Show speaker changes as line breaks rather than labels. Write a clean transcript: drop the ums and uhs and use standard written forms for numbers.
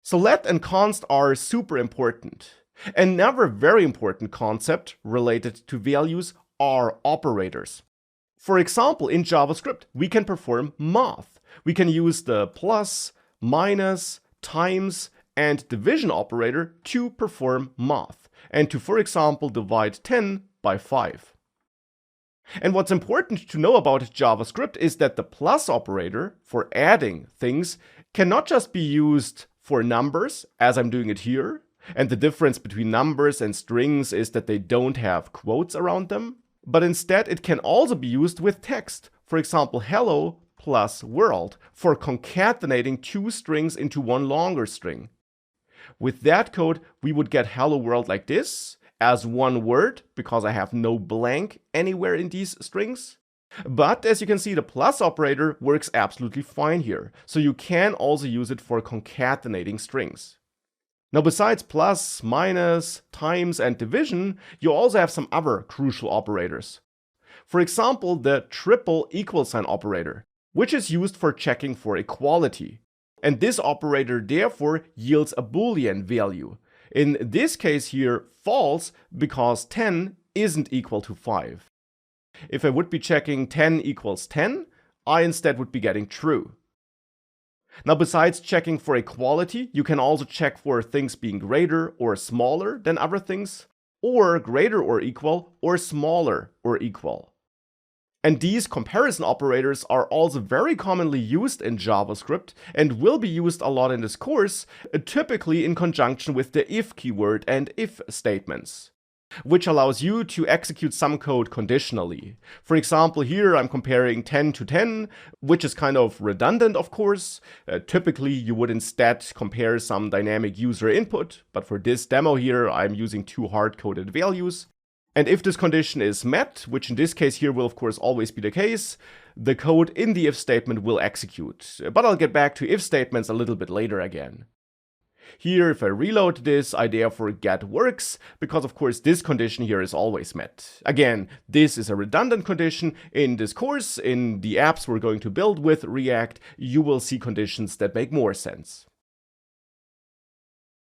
So let and const are super important. Another very important concept related to values are operators. For example, in JavaScript, we can perform math. We can use the plus, minus, times, and division operator to perform math, and to, for example, divide 10 by 5. And what's important to know about JavaScript is that the plus operator for adding things cannot just be used for numbers, as I'm doing it here. And the difference between numbers and strings is that they don't have quotes around them. But instead, it can also be used with text. For example, hello plus world for concatenating two strings into one longer string. With that code, we would get hello world like this, as one word, because I have no blank anywhere in these strings. But as you can see, the plus operator works absolutely fine here. So you can also use it for concatenating strings. Now, besides plus, minus, times, and division, you also have some other crucial operators. For example, the triple equal sign operator, which is used for checking for equality. And this operator therefore yields a Boolean value. In this case here, false, because 10 isn't equal to 5. If I would be checking 10 equals 10, I instead would be getting true. Now, besides checking for equality, you can also check for things being greater or smaller than other things, or greater or equal, or smaller or equal. And these comparison operators are also very commonly used in JavaScript and will be used a lot in this course, typically in conjunction with the if keyword and if statements, which allows you to execute some code conditionally. For example, here I'm comparing 10 to 10, which is kind of redundant, of course. Typically, you would instead compare some dynamic user input, but for this demo here, I'm using two hard-coded values. And if this condition is met, which in this case here will of course always be the case, the code in the if statement will execute. But I'll get back to if statements a little bit later again. Here, if I reload this, I therefore get works, because of course this condition here is always met. Again, this is a redundant condition. In this course, in the apps we're going to build with React, you will see conditions that make more sense.